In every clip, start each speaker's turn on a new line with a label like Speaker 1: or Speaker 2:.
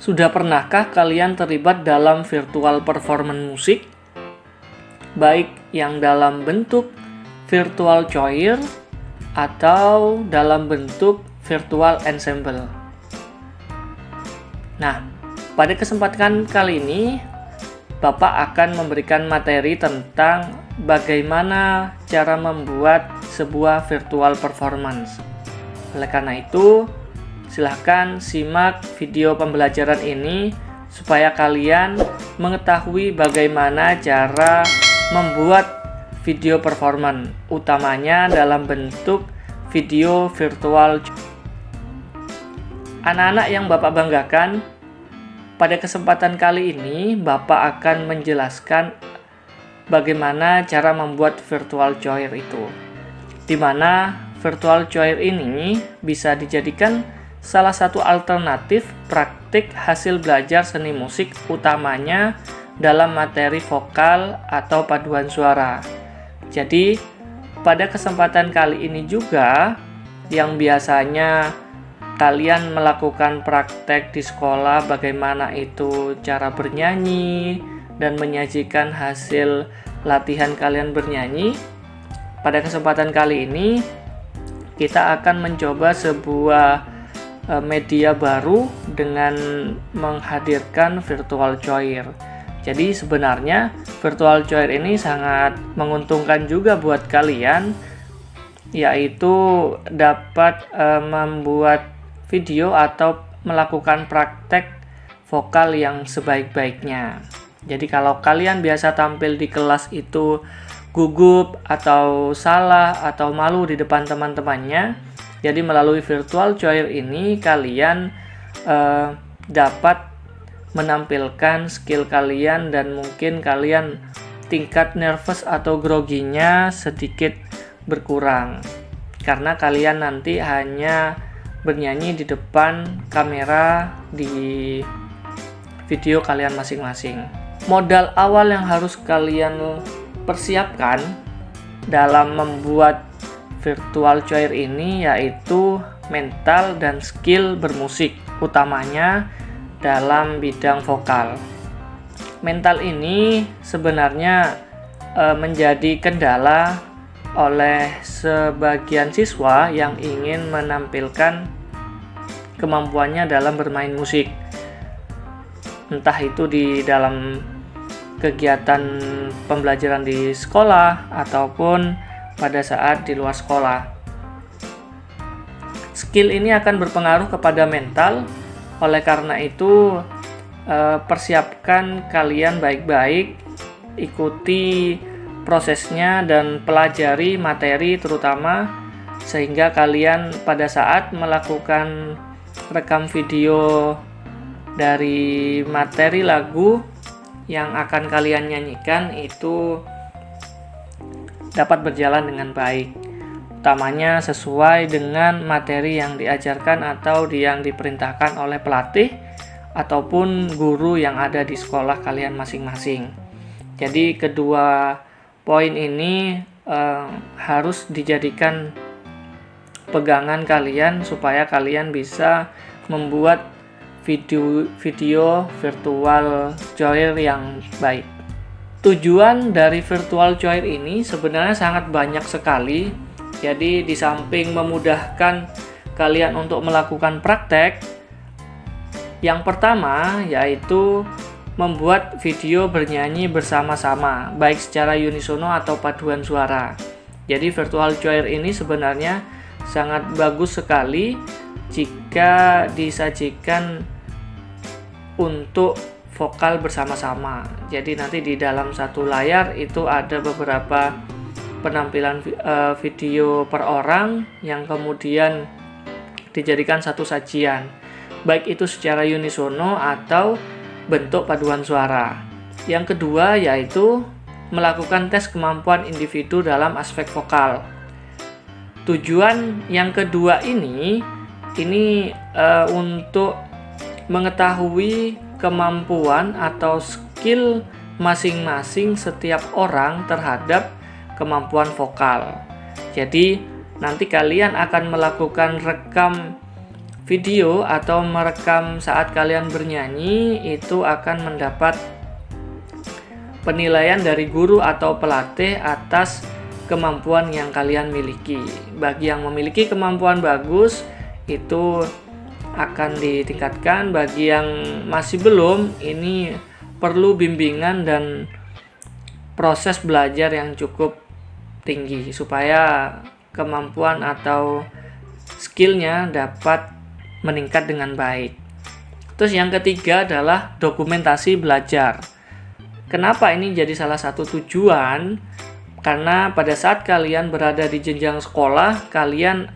Speaker 1: Sudah pernahkah kalian terlibat dalam virtual performance musik? Baik yang dalam bentuk virtual choir atau dalam bentuk virtual ensemble. Nah, pada kesempatan kali ini Bapak akan memberikan materi tentang bagaimana cara membuat sebuah virtual performance. Oleh karena itu, silahkan simak video pembelajaran ini supaya kalian mengetahui bagaimana cara membuat video performance, utamanya dalam bentuk video virtual. Anak-anak yang Bapak banggakan, pada kesempatan kali ini Bapak akan menjelaskan bagaimana cara membuat virtual choir itu, di mana virtual choir ini bisa dijadikan salah satu alternatif praktik hasil belajar seni musik, utamanya dalam materi vokal atau paduan suara. Jadi, pada kesempatan kali ini juga, yang biasanya kalian melakukan praktek di sekolah bagaimana itu cara bernyanyi dan menyajikan hasil latihan kalian bernyanyi, pada kesempatan kali ini kita akan mencoba sebuah media baru dengan menghadirkan virtual choir. Jadi sebenarnya virtual choir ini sangat menguntungkan juga buat kalian, yaitu dapat membuat video atau melakukan praktek vokal yang sebaik-baiknya. Jadi kalau kalian biasa tampil di kelas itu gugup atau salah atau malu di depan teman-temannya, jadi melalui virtual choir ini kalian dapat menampilkan skill kalian dan mungkin kalian tingkat nervous atau groginya sedikit berkurang. Karena kalian nanti hanya bernyanyi di depan kamera di video kalian masing-masing. Modal awal yang harus kalian persiapkan dalam membuat virtual choir ini yaitu mental dan skill bermusik, utamanya dalam bidang vokal. Mental ini sebenarnya menjadi kendala oleh sebagian siswa yang ingin menampilkan kemampuannya dalam bermain musik. Entah itu di dalam kegiatan pembelajaran di sekolah ataupun pada saat di luar sekolah. Skill ini akan berpengaruh kepada mental, oleh karena itu persiapkan kalian baik-baik, ikuti prosesnya dan pelajari materi terutama, sehingga kalian pada saat melakukan rekam video dari materi lagu yang akan kalian nyanyikan itu dapat berjalan dengan baik, utamanya sesuai dengan materi yang diajarkan atau yang diperintahkan oleh pelatih ataupun guru yang ada di sekolah kalian masing-masing. Jadi kedua poin ini harus dijadikan pegangan kalian supaya kalian bisa membuat video virtual choir yang baik. Tujuan dari virtual choir ini sebenarnya sangat banyak sekali. Jadi di samping memudahkan kalian untuk melakukan praktek, yang pertama yaitu membuat video bernyanyi bersama-sama, baik secara unisono atau paduan suara. Jadi virtual choir ini sebenarnya sangat bagus sekali jika disajikan untuk vokal bersama-sama. Jadi nanti di dalam satu layar itu ada beberapa penampilan video per orang yang kemudian dijadikan satu sajian, baik itu secara unisono atau bentuk paduan suara. Yang kedua yaitu melakukan tes kemampuan individu dalam aspek vokal. Tujuan yang kedua ini untuk mengetahui kemampuan atau skill masing-masing setiap orang terhadap kemampuan vokal. Jadi nanti kalian akan melakukan rekam video atau merekam saat kalian bernyanyi itu akan mendapat penilaian dari guru atau pelatih atas kemampuan yang kalian miliki. Bagi yang memiliki kemampuan bagus itu akan ditingkatkan, bagi yang masih belum ini perlu bimbingan dan proses belajar yang cukup tinggi supaya kemampuan atau skillnya dapat meningkat dengan baik. Terus yang ketiga adalah dokumentasi belajar. Kenapa ini jadi salah satu tujuan? Karena pada saat kalian berada di jenjang sekolah, kalian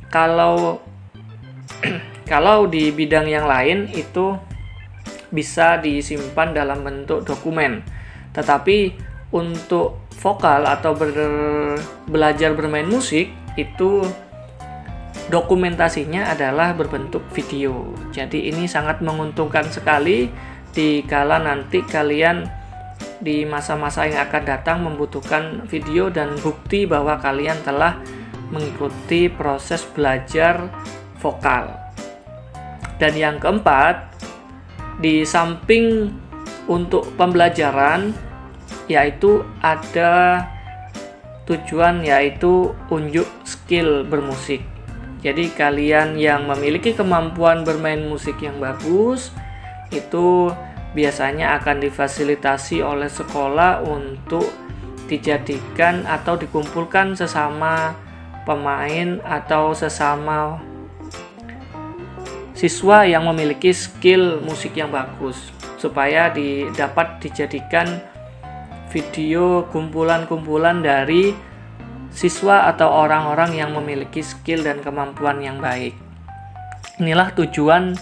Speaker 1: kalau di bidang yang lain itu bisa disimpan dalam bentuk dokumen. Tetapi untuk vokal atau belajar bermain musik itu dokumentasinya adalah berbentuk video. Jadi ini sangat menguntungkan sekali dikala nanti kalian di masa-masa yang akan datang membutuhkan video dan bukti bahwa kalian telah mengikuti proses belajar vokal. Dan yang keempat, di samping untuk pembelajaran yaitu ada tujuan yaitu unjuk skill bermusik. Jadi kalian yang memiliki kemampuan bermain musik yang bagus itu biasanya akan difasilitasi oleh sekolah untuk dijadikan atau dikumpulkan sesama pemain atau sesama siswa yang memiliki skill musik yang bagus supaya dapat dijadikan video kumpulan-kumpulan dari siswa atau orang-orang yang memiliki skill dan kemampuan yang baik. Inilah tujuan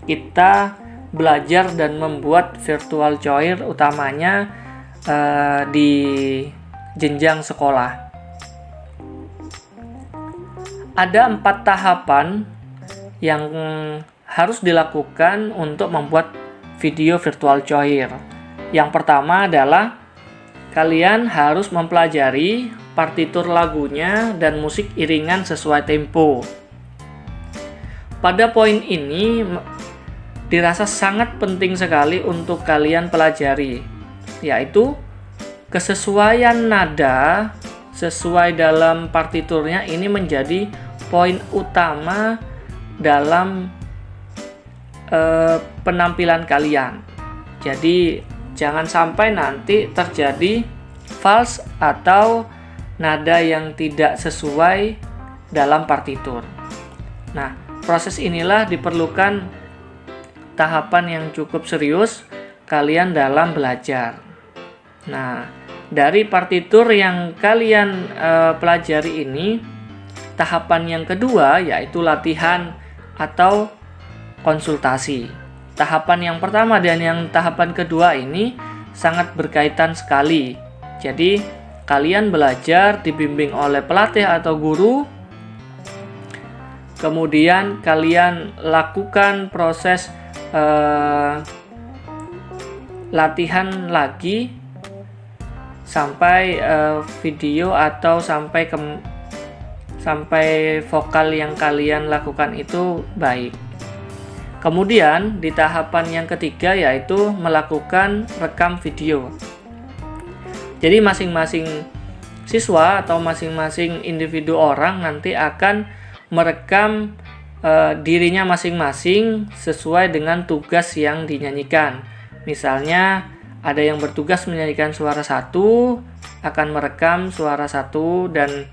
Speaker 1: kita belajar dan membuat virtual choir utamanya di jenjang sekolah. Ada 4 tahapan yang harus dilakukan untuk membuat video virtual choir. Yang pertama adalah kalian harus mempelajari partitur lagunya dan musik iringan sesuai tempo. Pada poin ini dirasa sangat penting sekali untuk kalian pelajari, yaitu kesesuaian nada sesuai dalam partiturnya ini menjadi poin utama dalam penampilan kalian. Jadi jangan sampai nanti terjadi false atau nada yang tidak sesuai dalam partitur. Nah, proses inilah diperlukan tahapan yang cukup serius kalian dalam belajar. Nah, dari partitur yang kalian pelajari ini, tahapan yang kedua yaitu latihan atau konsultasi. Tahapan yang pertama dan yang tahapan kedua ini sangat berkaitan sekali. Jadi, kalian belajar dibimbing oleh pelatih atau guru. Kemudian kalian lakukan proses latihan lagi sampai video atau sampai vokal yang kalian lakukan itu baik. Kemudian di tahapan yang ketiga yaitu melakukan rekam video. Jadi masing-masing siswa atau masing-masing individu orang nanti akan merekam dirinya masing-masing sesuai dengan tugas yang dinyanyikan. Misalnya ada yang bertugas menyanyikan suara satu akan merekam suara satu, dan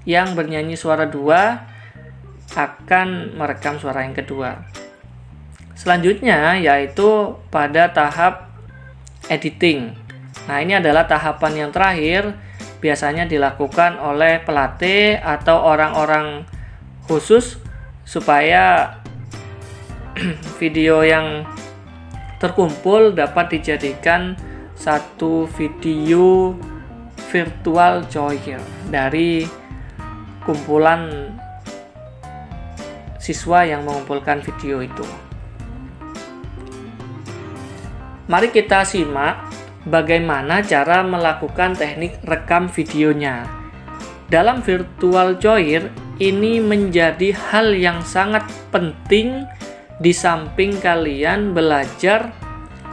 Speaker 1: yang bernyanyi suara dua akan merekam suara yang kedua. Selanjutnya yaitu pada tahap editing. Nah, ini adalah tahapan yang terakhir, biasanya dilakukan oleh pelatih atau orang-orang khusus supaya video yang terkumpul dapat dijadikan satu video virtual choir dari kumpulan siswa yang mengumpulkan video itu. Mari kita simak bagaimana cara melakukan teknik rekam videonya. Dalam virtual choir ini menjadi hal yang sangat penting di samping kalian belajar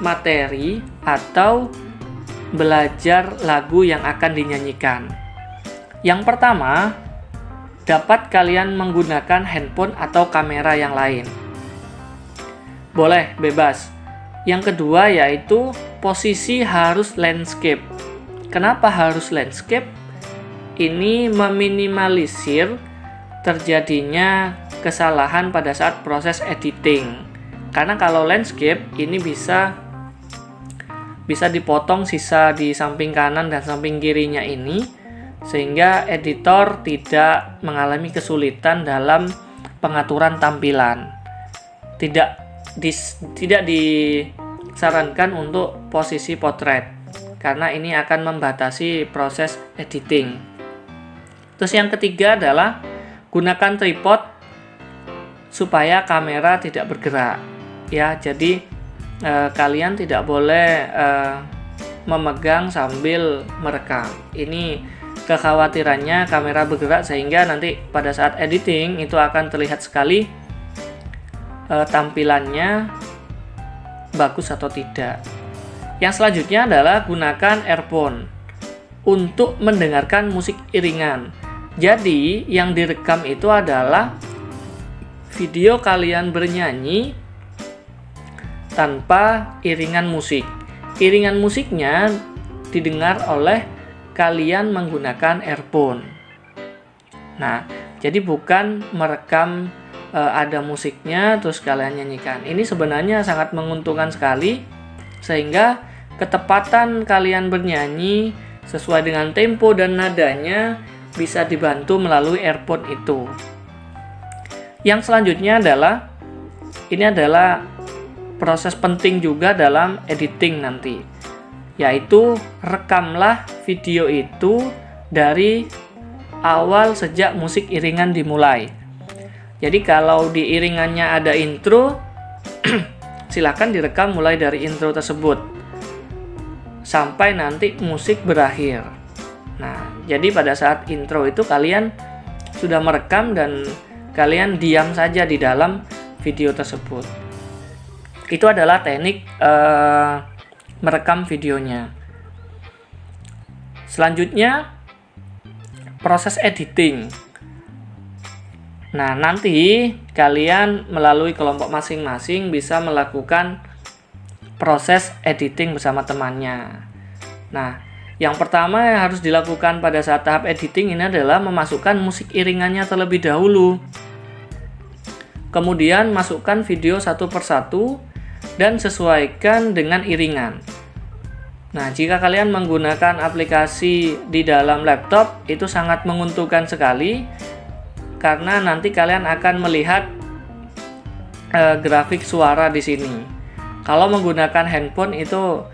Speaker 1: materi atau belajar lagu yang akan dinyanyikan. Yang pertama, dapat kalian menggunakan handphone atau kamera yang lain. Boleh, bebas. Yang kedua yaitu posisi harus landscape. Kenapa harus landscape? Ini meminimalisir terjadinya kesalahan pada saat proses editing. Karena kalau landscape ini bisa dipotong sisa di samping kanan dan samping kirinya ini, sehingga editor tidak mengalami kesulitan dalam pengaturan tampilan. Tidak disarankan untuk posisi potret karena ini akan membatasi proses editing. Terus yang ketiga adalah gunakan tripod supaya kamera tidak bergerak. Ya, jadi kalian tidak boleh memegang sambil merekam. Ini kekhawatirannya kamera bergerak sehingga nanti pada saat editing itu akan terlihat sekali tampilannya bagus atau tidak. Yang selanjutnya adalah gunakan earphone untuk mendengarkan musik iringan. Jadi yang direkam itu adalah video kalian bernyanyi tanpa iringan musik. Iringan musiknya didengar oleh kalian menggunakan earphone. Nah, jadi bukan merekam ada musiknya terus kalian nyanyikan. Ini sebenarnya sangat menguntungkan sekali sehingga ketepatan kalian bernyanyi sesuai dengan tempo dan nadanya bisa dibantu melalui earphone itu. Yang selanjutnya adalah ini adalah proses penting juga dalam editing nanti, yaitu rekamlah video itu dari awal sejak musik iringan dimulai. Jadi kalau di iringannya ada intro, silakan direkam mulai dari intro tersebut sampai nanti musik berakhir. Nah, jadi pada saat intro itu kalian sudah merekam dan kalian diam saja di dalam video tersebut. Itu adalah teknik merekam videonya. Selanjutnya, proses editing. Nah, nanti kalian melalui kelompok masing-masing bisa melakukan proses editing bersama temannya. Nah, yang pertama yang harus dilakukan pada saat tahap editing ini adalah memasukkan musik iringannya terlebih dahulu. Kemudian masukkan video satu persatu dan sesuaikan dengan iringan. Nah, jika kalian menggunakan aplikasi di dalam laptop, itu sangat menguntungkan sekali karena nanti kalian akan melihat grafik suara di sini. Kalau menggunakan handphone itu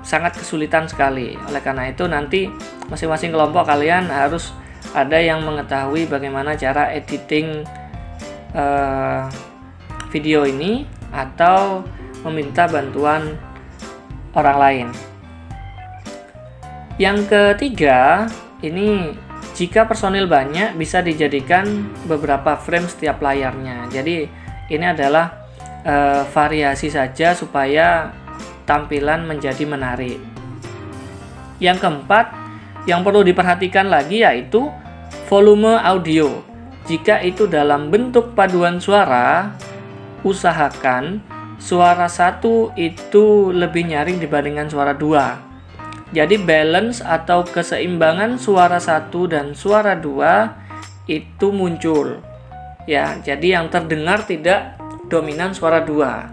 Speaker 1: sangat kesulitan sekali. Oleh karena itu nanti masing-masing kelompok kalian harus ada yang mengetahui bagaimana cara editing video ini atau meminta bantuan orang lain. Yang ketiga, ini jika personil banyak bisa dijadikan beberapa frame setiap layarnya. Jadi ini adalah variasi saja supaya tampilan menjadi menarik. Yang keempat, yang perlu diperhatikan lagi yaitu volume audio. Jika itu dalam bentuk paduan suara, usahakan suara satu itu lebih nyaring dibandingkan suara dua. Jadi balance atau keseimbangan suara satu dan suara dua itu muncul. Ya, jadi yang terdengar tidak dominan suara dua.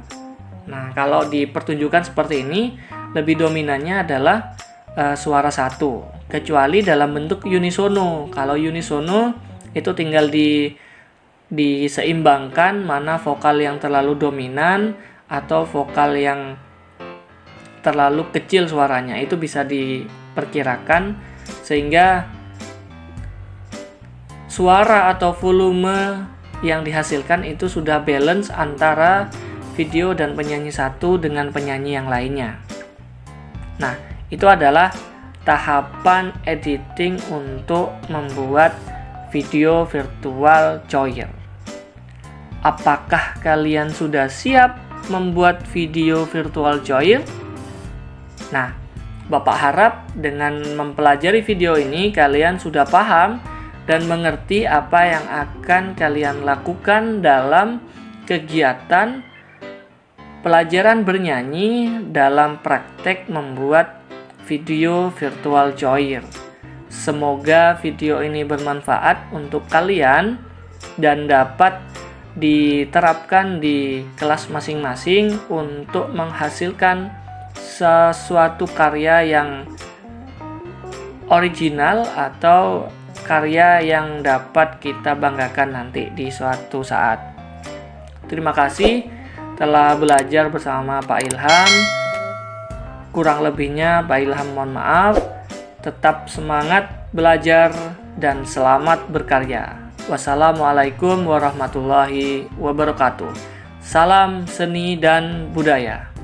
Speaker 1: Nah, kalau di pertunjukan seperti ini, lebih dominannya adalah suara satu. Kecuali dalam bentuk unisono. Kalau unisono itu tinggal diseimbangkan mana vokal yang terlalu dominan atau vokal yang terlalu kecil suaranya. Itu bisa diperkirakan sehingga suara atau volume yang dihasilkan itu sudah balance antara video dan penyanyi satu dengan penyanyi yang lainnya. Nah, itu adalah tahapan editing untuk membuat video virtual Choir. Apakah kalian sudah siap membuat video virtual Choir? Nah, Bapak harap dengan mempelajari video ini kalian sudah paham dan mengerti apa yang akan kalian lakukan dalam kegiatan pelajaran bernyanyi dalam praktek membuat video virtual Choir. Semoga video ini bermanfaat untuk kalian dan dapat diterapkan di kelas masing-masing untuk menghasilkan sesuatu karya yang original atau karya yang dapat kita banggakan nanti di suatu saat. Terima kasih telah belajar bersama Pak Ilham. Kurang lebihnya Pak Ilham mohon maaf. Tetap semangat belajar dan selamat berkarya. Wassalamualaikum warahmatullahi wabarakatuh. Salam seni dan budaya.